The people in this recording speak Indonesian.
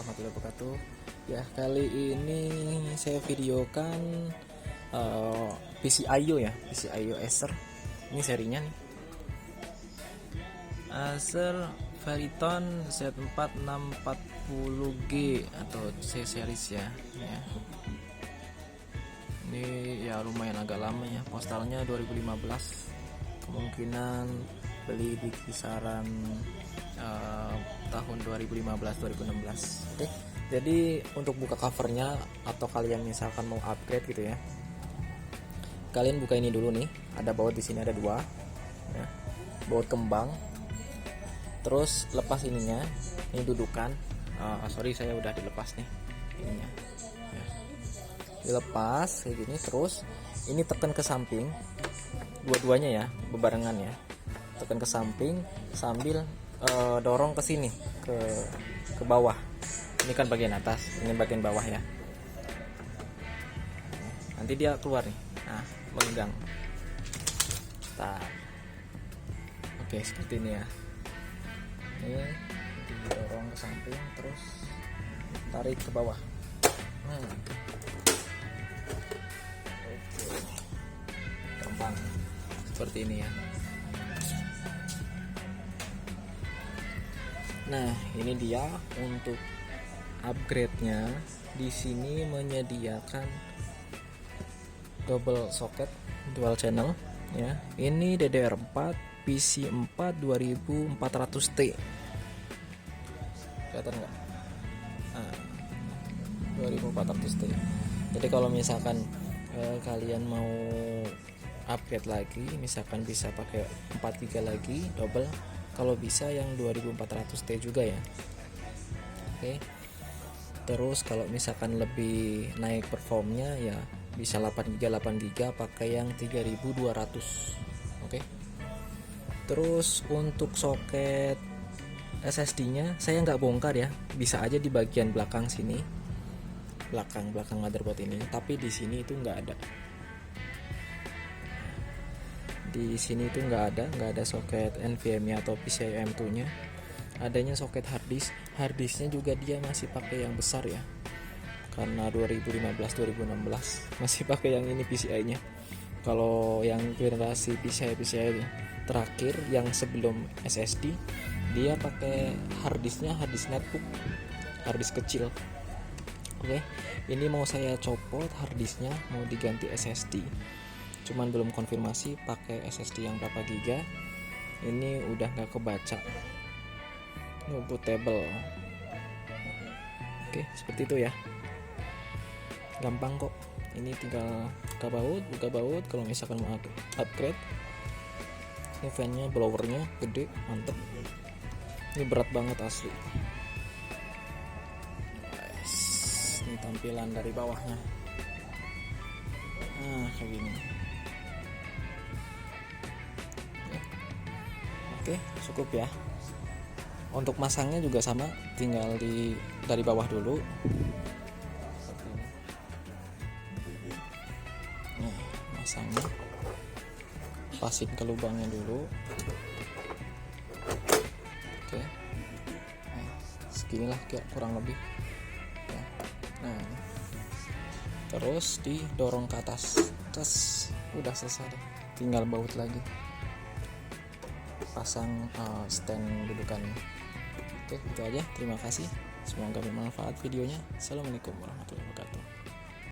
warahmatullahi wabarakatuh. Ya, kali ini saya videokan PC IO ya, PC IO Acer. Ini serinya nih. Acer Veriton Z4640G atau C series ya. Ini ya lumayan agak lama ya. Postalnya 2015. Kemungkinan beli di kisaran tahun 2015-2016. Oke. Jadi untuk buka covernya atau kalian misalkan mau upgrade gitu ya, kalian buka ini dulu nih. Ada baut di sini ada dua, ya. Baut kembang. Terus lepas ininya, ini dudukan. Sorry saya udah dilepas nih ininya. Ya. Dilepas kayak gini. Terus ini tekan ke samping, dua-duanya ya, bebarengan ya. Tekan ke samping sambil dorong ke sini ke bawah. Ini kan bagian atas, ini bagian bawah ya. Nanti dia keluar nih. Nah, menggang. Oke, seperti ini ya. Ini didorong ke samping terus tarik ke bawah. Oke. Gampang. Seperti ini ya. Nah, ini dia untuk upgrade-nya. Di sini menyediakan double socket dual channel ya. Ini DDR4 PC4 2400T. Kelihatan nggak? 2400T. Jadi kalau misalkan kalian mau upgrade lagi, misalkan bisa pakai 4 GB lagi double, kalau bisa yang 2400T juga ya. Oke. Terus kalau misalkan lebih naik performnya ya bisa 8 GB pakai yang 3200. Oke. Terus untuk soket SSD-nya saya nggak bongkar ya, bisa aja di bagian belakang sini, belakang motherboard ini, tapi di sini itu nggak ada. Di sini itu nggak ada soket NVMe atau PCIe M2-nya. Adanya soket harddisknya juga dia masih pakai yang besar ya, karena 2015-2016 masih pakai yang ini PCI-nya. Kalau yang generasi PCI terakhir yang sebelum SSD, dia pakai harddisknya harddisk netbook, harddisk kecil. Oke, ini mau saya copot harddisknya, mau diganti SSD. Cuman belum konfirmasi pakai SSD yang berapa giga. Ini udah nggak kebaca, no bootable. Oke, seperti itu ya, gampang kok. Ini tinggal buka baut kalau misalkan mau upgrade. Ini fan-nya, blowernya gede, mantep. Ini berat banget asli. Ini tampilan dari bawahnya. Nah, kayak gini. Oke, cukup ya. Untuk masangnya juga sama, tinggal dari bawah dulu. Nah, masangnya pasin ke lubangnya dulu. Oke. Nah, seginilah kurang lebih. Nah, terus didorong ke atas. Terus udah selesai deh. Tinggal baut lagi. Pasang stand dudukannya. Oke, itu aja. Terima kasih. Semoga bermanfaat videonya. Assalamualaikum warahmatullahi wabarakatuh.